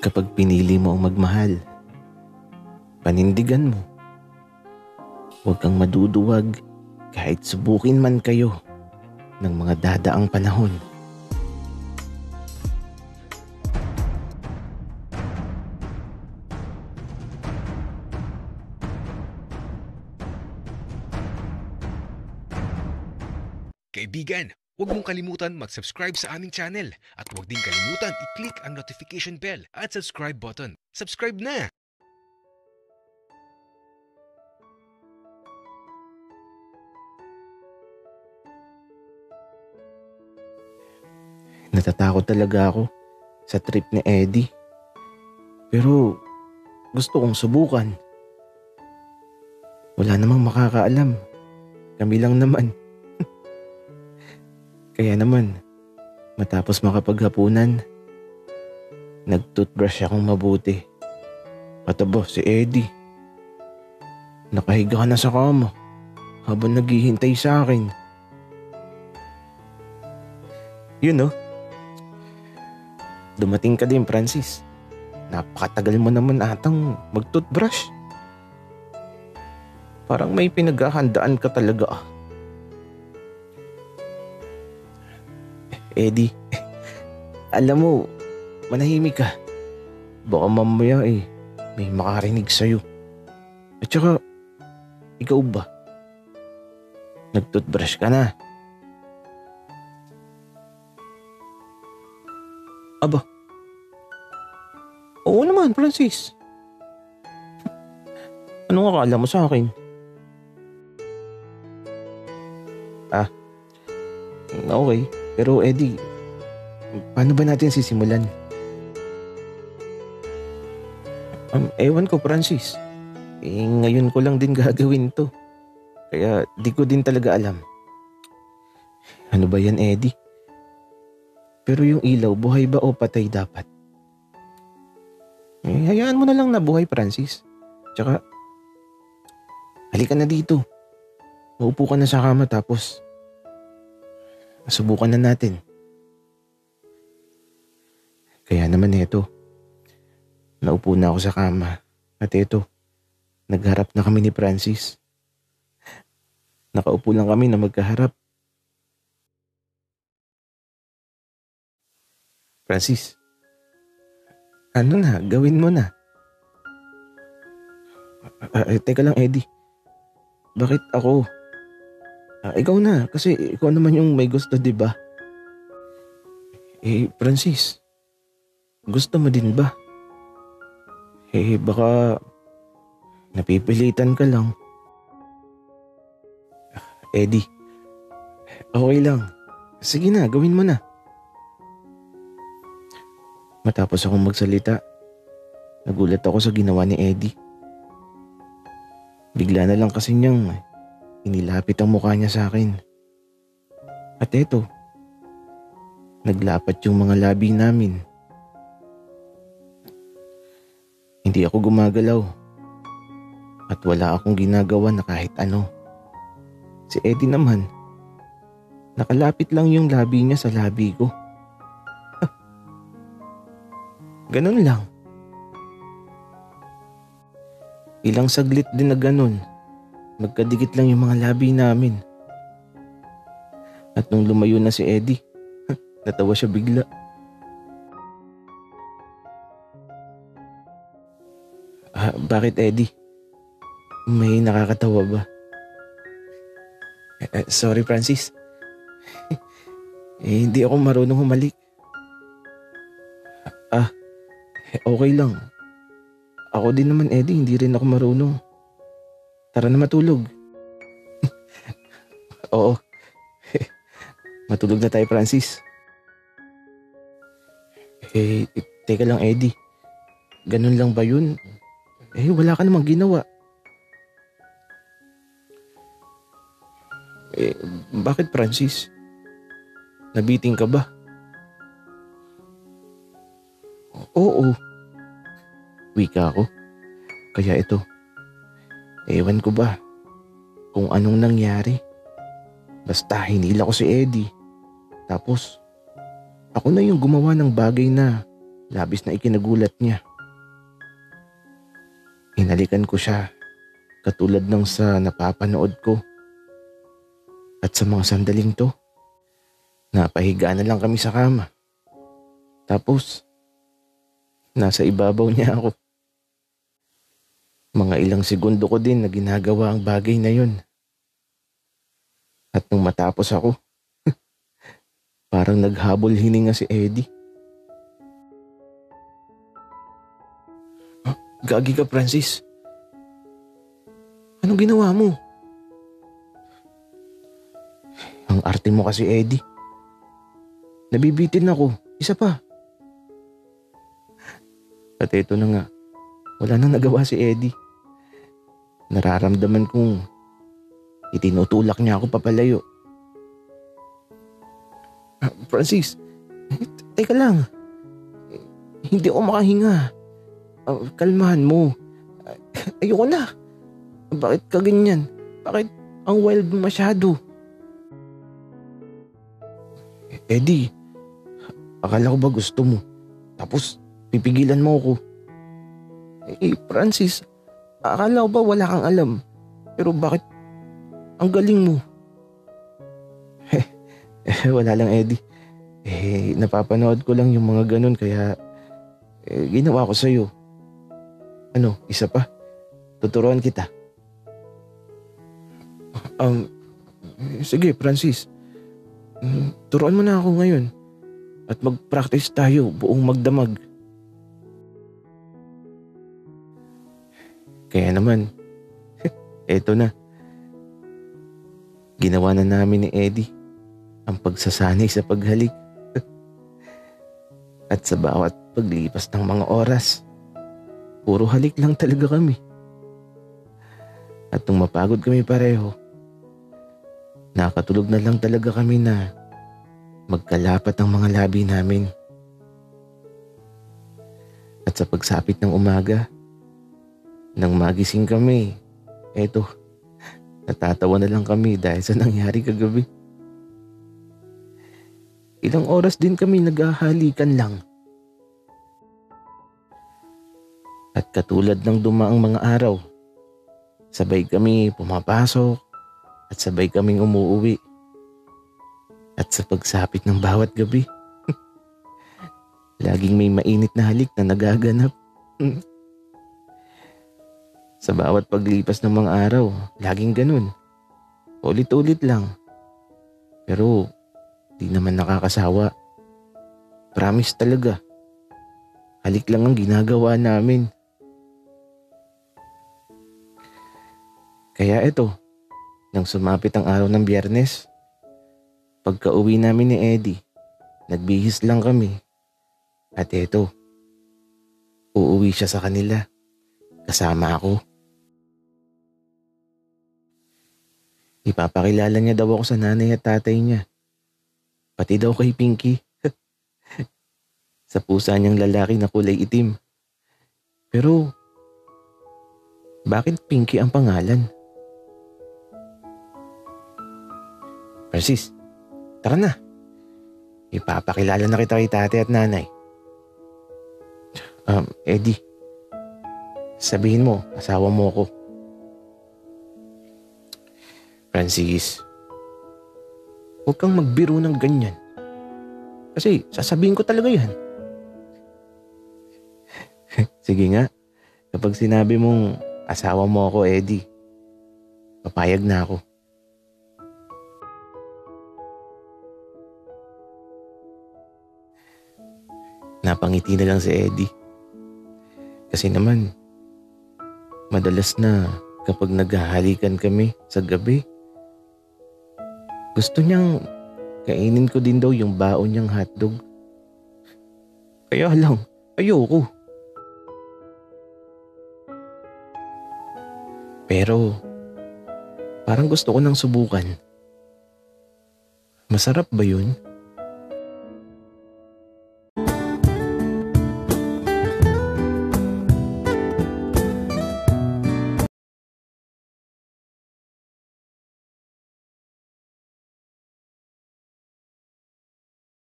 Kapag pinili mo ang magmahal, panindigan mo. Huwag kang maduduwag kahit subukin man kayo ng mga dadaang panahon. Kaibigan, huwag mong kalimutan mag-subscribe sa aming channel at huwag din kalimutan i-click ang notification bell at subscribe button. Subscribe na! Natatakot talaga ako sa trip ni Eddie. Pero gusto kong subukan. Wala namang makakaalam. Kami lang naman. Kaya naman, matapos makapaghapunan, nag-toothbrush akong mabuti. Pataba si Eddie. Nakahiga ka na sa kama habang naghihintay sa akin. Yun oh. Dumating ka din, Francis. Napakatagal mo naman atang mag-toothbrush. Parang may pinaghahandaan ka talaga ah. Eddie, alam mo, manahimik ka. Baka mamaya may makarinig sa'yo. At saka, ikaw ba? Nag-toothbrush ka na? Aba, oo naman, Francis. Anong akala mo sa akin? Okay. Pero Eddie, paano ba natin sisimulan? Ewan ko, Francis. Ngayon ko lang din gagawin to. Kaya di ko din talaga alam. Ano ba yan, Eddie? Pero yung ilaw, buhay ba o patay dapat? Hayaan mo na lang na buhay, Francis. Tsaka, halika na dito. Maupo ka na sa kama tapos subukan na natin. Kaya naman eto, naupo na ako sa kama at eto, nagharap na kami ni Francis. Nakaupo lang kami na magkaharap. Francis, ano na, gawin mo na. Teka lang, Eddie. Bakit ako? Ikaw na, kasi ikaw naman yung may gusto, diba? Francis, gusto mo din ba? Baka napipilitan ka lang. Eddie, okay lang. Sige na, gawin mo na. Matapos akong magsalita, nagulat ako sa ginawa ni Eddie. Bigla na lang kasi niyang inilapit ang mukha niya sa akin. At eto, naglapat yung mga labi namin. Hindi ako gumagalaw at wala akong ginagawa na kahit ano. Si Eddie naman, nakalapit lang yung labi niya sa labi ko. Ganun lang. Ilang saglit din na ganun. Magkadikit lang yung mga labi namin. At nung lumayo na si Eddie, natawa siya bigla. Bakit, Eddie? May nakakatawa ba? Sorry, Francis. Hindi ako marunong humalik. Okay lang. Ako din naman, Eddie, hindi rin ako marunong. Tara na matulog. Oo. Matulog na tayo, Francis. Teka lang, Eddie. Ganun lang ba yun? Wala ka namang ginawa. Bakit, Francis? Nabiting ka ba? Oo. Wika ako. Kaya ito, ewan ko ba kung anong nangyari. Basta hinila ko si Eddie. Tapos, ako na yung gumawa ng bagay na labis na ikinagulat niya. Hinalikan ko siya katulad ng sa napapanood ko. At sa mga sandaling to, napahiga na lang kami sa kama. Tapos, nasa ibabaw niya ako. Mga ilang segundo ko din na ginagawa ang bagay na yun. At nung matapos ako, parang naghabol hininga si Eddie. Gagi ka, Francis. Anong ginawa mo? Ang arte mo kasi, Eddie. Nabibitin ako. Isa pa. At eto na nga. Wala nang nagawa si Eddie. Nararamdaman kong itinutulak niya ako papalayo. Francis, teka lang. Hindi ako makahinga. Kalmahan mo. Ayoko na. Bakit ka ganyan? Bakit ang wild mo masyado? Eddie, akala ko ba gusto mo? Tapos pipigilan mo ako. Francis, akala ko ba wala kang alam? Pero bakit ang galing mo? Wala lang, Eddie. Napapanood ko lang yung mga ganun kaya ginawa ko sa'yo. Ano, isa pa? Tuturuan kita. Sige, Francis. Turuan mo na ako ngayon. At mag-practice tayo buong magdamag. Kaya naman, eto na. Ginawa na namin ni Eddie ang pagsasanay sa paghalik. At sa bawat paglipas ng mga oras, puro halik lang talaga kami. At nung mapagod kami pareho, nakatulog na lang talaga kami na magkalapat ang mga labi namin. At sa pagsapit ng umaga, nang magising kami, eto, natatawa na lang kami dahil sa nangyari kagabi. Ilang oras din kami naghahalikan lang. At katulad ng dumaang mga araw, sabay kami pumapasok at sabay kaming umuuwi. At sa pagsapit ng bawat gabi, laging may mainit na halik na nagaganap. Sa bawat paglipas ng mga araw, laging ganun. Ulit-ulit lang. Pero di naman nakakasawa. Promise talaga. Halik lang ang ginagawa namin. Kaya eto, nang sumapit ang araw ng Biyernes, pagka-uwi namin ni Eddie, nagbihis lang kami. At eto, uuwi siya sa kanila. Kasama ako. Ipapakilala niya daw ako sa nanay at tatay niya. Pati daw kay Pinky. Sa pusa niyang lalaki na kulay itim. Pero, bakit Pinky ang pangalan? Francis, tara na. Ipapakilala na kita kay tatay at nanay. Eddie, sabihin mo, asawa mo ako. Francis, huwag kang magbiro ng ganyan. Kasi sasabihin ko talaga yan. Sige nga, kapag sinabi mong asawa mo ako, Eddie, papayag na ako. Napangiti na lang si Eddie. Kasi naman, madalas na kapag naghahalikan kami sa gabi, gusto niyang kainin ko din daw yung baon niyang hotdog. Kaya lang, ayoko. Pero, parang gusto ko nang subukan. Masarap ba yun?